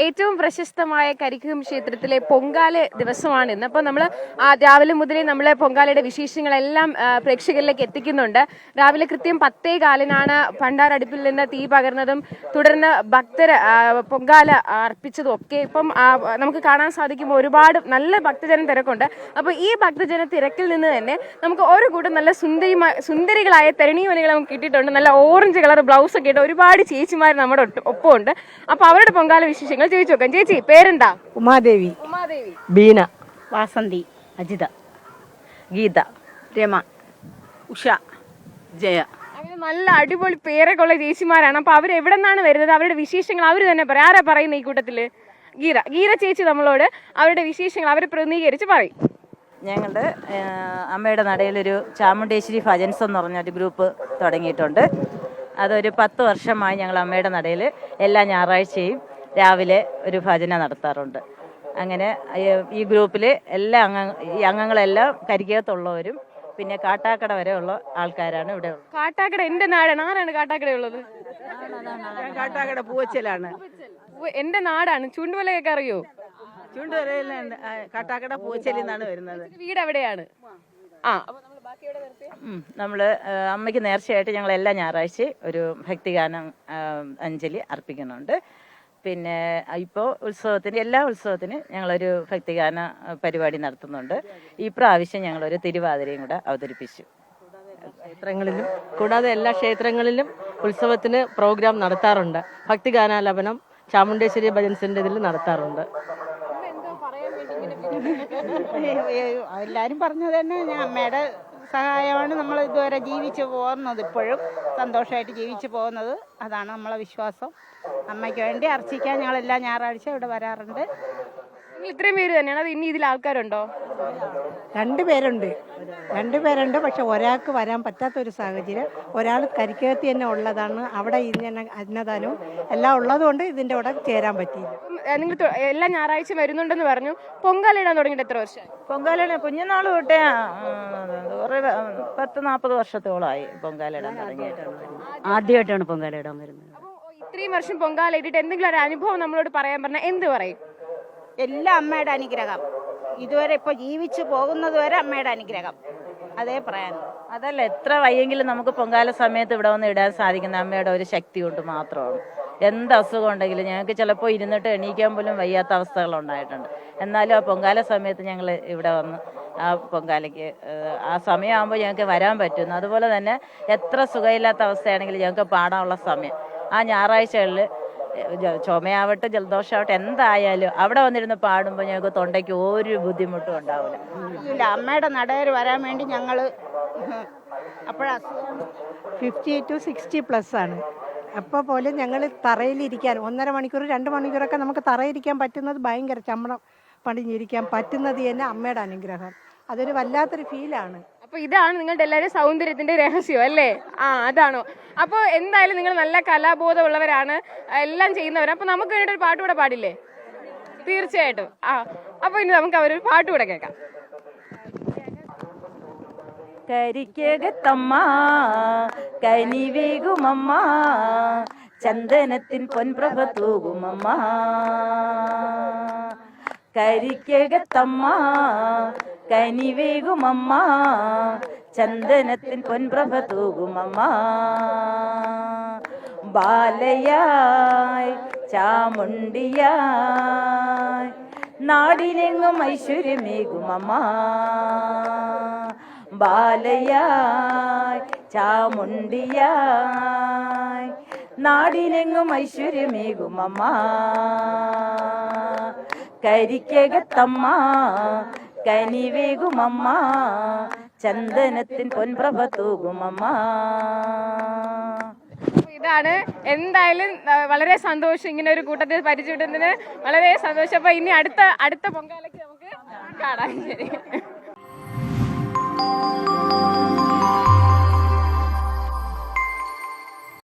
ഏറ്റവും പ്രശസ്തമായ കരിക്കും ക്ഷേത്രത്തിലെ പൊങ്കാല ദിവസമാണ് ഇന്ന്. അപ്പോൾ നമ്മൾ രാവിലെ മുതലേ നമ്മൾ പൊങ്കാലയുടെ വിശേഷങ്ങളെല്ലാം പ്രേക്ഷകരിലേക്ക് എത്തിക്കുന്നുണ്ട്. രാവിലെ കൃത്യം 10:15 ഭണ്ഡാരടുപ്പിൽ നിന്ന് തീ പകർന്നതും തുടർന്ന് ഭക്തർ പൊങ്കാല അർപ്പിച്ചതും ഒക്കെ ഇപ്പം നമുക്ക് കാണാൻ സാധിക്കും. ഒരുപാട് നല്ല ഭക്തജന തിരക്കുണ്ട്. അപ്പോൾ ഈ ഭക്തജന തിരക്കിൽ നിന്ന് തന്നെ നമുക്ക് ഓരോ കൂട്ടം നല്ല സുന്ദരികളായ തരുണീമണികൾ നമുക്ക് കിട്ടിയിട്ടുണ്ട്. നല്ല ഓറഞ്ച് കളർ ബ്ലൗസ് ഒക്കെ ഇട്ട് ഒരുപാട് ചേച്ചിമാർ നമ്മുടെ ഒപ്പമുണ്ട്. അപ്പോൾ അവരുടെ പൊങ്കാല വിശേഷങ്ങൾ ചോദിച്ചു നോക്കാം. ചേച്ചി പേരെന്താ? ഉമാദേവി, ബീന, വാസന്തി, അജിത, ഗീത, രമ, ഉഷ, ജയ. അങ്ങനെ നല്ല അടിപൊളി പേരൊക്കെ ഉള്ള ചേച്ചിമാരാണ്. അപ്പൊ അവർ എവിടെ നിന്നാണ് വരുന്നത്, അവരുടെ വിശേഷങ്ങൾ അവർ തന്നെ പറയും. ആരാ പറയുന്നത് ഈ കൂട്ടത്തില്? ഗീത ചേച്ചി നമ്മളോട് അവരുടെ വിശേഷങ്ങൾ അവരെ പ്രതിനിധീകരിച്ച് പറയും. ഞങ്ങളുടെ അമ്മയുടെ നടയിലൊരു ചാമുണ്ടേശ്വരി ഭജൻസ് എന്ന് പറഞ്ഞൊരു ഗ്രൂപ്പ് തുടങ്ങിയിട്ടുണ്ട്. അതൊരു 10 വർഷമായി ഞങ്ങൾ അമ്മയുടെ നടയിൽ എല്ലാ ഞായറാഴ്ചയും രാവിലെ ഒരു ഭജന നടത്താറുണ്ട്. അങ്ങനെ ഈ ഗ്രൂപ്പിൽ എല്ലാ അംഗങ്ങളെല്ലാം കരിക്കകത്തുള്ളവരും പിന്നെ കാട്ടാക്കട വരെ ഉള്ള ആൾക്കാരാണ് ഇവിടെ ഉള്ളത്. കാട്ടാക്കട എന്റെ നാടാണ്. ആരാണ് കാട്ടാക്കട ഉള്ളത്? കാട്ടാക്കട പൂവച്ചലാണ്. എന്റെ നാടാണ്. ചൂണ്ടുമലയൊക്കെ അറിയോ? ചൂണ്ടുവരയിലാണ്. കാട്ടാക്കട പൂവച്ചലിൽ നിന്നാണ് വരുന്നത്. വീട് എവിടെയാണ്? നമ്മള് അമ്മയ്ക്ക് നേർച്ചയായിട്ട് ഞങ്ങൾ എല്ലാ ഞായറാഴ്ചയും ഒരു ഭക്തിഗാനം അഞ്ജലി അർപ്പിക്കുന്നുണ്ട്. പിന്നെ ഇപ്പോൾ എല്ലാ ഉത്സവത്തിനും ഞങ്ങളൊരു ഭക്തിഗാന പരിപാടി നടത്തുന്നുണ്ട്. ഈ പ്രാവശ്യം ഞങ്ങളൊരു തിരുവാതിരയും കൂടെ അവതരിപ്പിച്ചു. ക്ഷേത്രങ്ങളിലും കൂടാതെ എല്ലാ ക്ഷേത്രങ്ങളിലും ഉത്സവത്തിന് പ്രോഗ്രാം നടത്താറുണ്ട്. ഭക്തിഗാനാലാപനം ചാമുണ്ടേശ്വരി ഭജൻസിന്റെ ഇതിൽ നടത്താറുണ്ട്. എല്ലാവരും പറഞ്ഞത് തന്നെ, ഞാൻ അമ്മയുടെ സഹായമാണ് നമ്മൾ ഇതുവരെ ജീവിച്ചു പോകുന്നത്. ഇപ്പോഴും സന്തോഷമായിട്ട് ജീവിച്ചു പോകുന്നത്. അതാണ് നമ്മളെ വിശ്വാസം. അമ്മയ്ക്ക് വേണ്ടി അർച്ചിക്കാൻ ഞങ്ങൾ എല്ലാ ഞായറാഴ്ച ഇവിടെ വരാറുണ്ട്. നിങ്ങൾ ഇത്രയും പേര് തന്നെയാണ്? അത് ഇനി ഇതിൽ ആൾക്കാരുണ്ടോ? രണ്ടുപേരുണ്ട്. പക്ഷെ ഒരാൾക്ക് വരാൻ പറ്റാത്തൊരു സാഹചര്യം. ഒരാൾ കരിക്കകത്തി തന്നെ ഉള്ളതാണ്. അവിടെ ഇങ്ങനെ അന്നദാനവും എല്ലാം ഉള്ളതുകൊണ്ട് ഇതിൻ്റെ കൂടെ ചേരാൻ പറ്റിയില്ല. നിങ്ങൾ എല്ലാ ഞായറാഴ്ച വരുന്നുണ്ടെന്ന് പറഞ്ഞു. പൊങ്കാല ഇടാൻ തുടങ്ങിയിട്ട് എത്ര വർഷം? പൊങ്കാല കുഞ്ഞുനാൾ തൊട്ടേ 10-40 വർഷത്തോളമായി പൊങ്കാല ഇടാൻ തുടങ്ങിയിട്ടുണ്ട്. ആദ്യമായിട്ടാണ് പൊങ്കാല ഇടാൻ വരുന്നത്. ഇത്രയും വർഷം പൊങ്കാല ഇട്ടിട്ട് എന്തെങ്കിലും ഒരു അനുഭവം നമ്മളോട് പറയാൻ പറഞ്ഞാൽ എന്ത് പറയും? എല്ലാം അമ്മയുടെ അനുഗ്രഹം. ഇതുവരെ ഇപ്പോൾ ജീവിച്ചു പോകുന്നത് വരെ അമ്മയുടെ അനുഗ്രഹം. അതേ പറയാൻ. അതല്ല, എത്ര വയ്യെങ്കിലും നമുക്ക് പൊങ്കാല സമയത്ത് ഇവിടെ വന്ന് ഇടാൻ സാധിക്കുന്ന അമ്മയുടെ ഒരു ശക്തി കൊണ്ട് മാത്രമാണ്. എന്ത് അസുഖം ഉണ്ടെങ്കിലും ഞങ്ങൾക്ക് ചിലപ്പോൾ ഇരുന്നിട്ട് എണീക്കാൻ പോലും വയ്യാത്ത അവസ്ഥകളുണ്ടായിട്ടുണ്ട്. എന്നാലും ആ പൊങ്കാല സമയത്ത് ഞങ്ങൾ ഇവിടെ വന്ന് ആ പൊങ്കാലയ്ക്ക് ആ സമയമാകുമ്പോൾ ഞങ്ങൾക്ക് വരാൻ പറ്റുന്നു. അതുപോലെ തന്നെ എത്ര സുഖമില്ലാത്ത അവസ്ഥയാണെങ്കിലും ഞങ്ങൾക്ക് പാടാനുള്ള സമയം ആ ഞായറാഴ്ചകളിൽ ചുമയാവട്ടെ ജലദോഷമാവട്ടെ എന്തായാലും അവിടെ വന്നിരുന്ന് പാടുമ്പോൾ ഞങ്ങൾക്ക് തൊണ്ടയ്ക്ക് ഒരു ബുദ്ധിമുട്ടും ഉണ്ടാവില്ല. അമ്മയുടെ നടയിൽ വരാൻ വേണ്ടി ഞങ്ങൾ അപ്പോഴാ 50 to 60+ ആണ്. അപ്പോൾ പോലും ഞങ്ങൾ തറയിലിരിക്കാൻ 1.5 മണിക്കൂർ 2 മണിക്കൂറൊക്കെ നമുക്ക് തറയിരിക്കാൻ പറ്റുന്നത് ഭയങ്കര ചമ്മണം പണിഞ്ഞിരിക്കാൻ പറ്റുന്നത് തന്നെ അമ്മയുടെ അനുഗ്രഹം. അതൊരു വല്ലാത്തൊരു ഫീലാണ്. അപ്പൊ ഇതാണ് നിങ്ങളുടെ എല്ലാവരും സൗന്ദര്യത്തിന്റെ രഹസ്യം അല്ലേ? അതാണോ? അപ്പോൾ എന്തായാലും നിങ്ങൾ നല്ല കലാബോധമുള്ളവരാണ്, എല്ലാം ചെയ്യുന്നവരാണ്. അപ്പൊ നമുക്ക് വേണ്ടിയിട്ട് ഒരു പാട്ടുകൂടെ പാടില്ലേ? തീർച്ചയായിട്ടും. അപ്പൊ ഇനി നമുക്ക് അവരൊരു പാട്ടുകൂടെ കേൾക്കാം. കരിക്കകത്തമ്മ കനിവേകുമമ്മ ചന്ദനത്തിൻ പൊൻപ്രഭ തൂകുമമ്മ. കരിക്കകത്തമ്മ കനിവേകുമമ്മ ചന്ദനത്തിൻ പൊൻപ്രഭ തൂകുമമ്മ. ബാലയായി ചാമുണ്ടിയായി നാടിനെങ്ങും ഐശ്വര്യമേകുമമ്മ. ബാലയായി ചാമുണ്ടിയായി നാടിനെങ്ങും ഐശ്വര്യമേകുമമ്മ. കരിക്കകത്തമ്മ കനിവേകുമമ്മ ചന്ദനത്തിൻ പൊൻപ്രഭ തൂകുമമ്മ. ഇതാണ്. എന്തായാലും വളരെ സന്തോഷം ഇങ്ങനെ ഒരു കൂട്ടത്തിൽ പരിചയപ്പെടുന്നതിന് വളരെ സന്തോഷം. അപ്പൊ ഇനി അടുത്ത പൊങ്കാലയ്ക്ക് നമുക്ക് കാണാം. ശരി.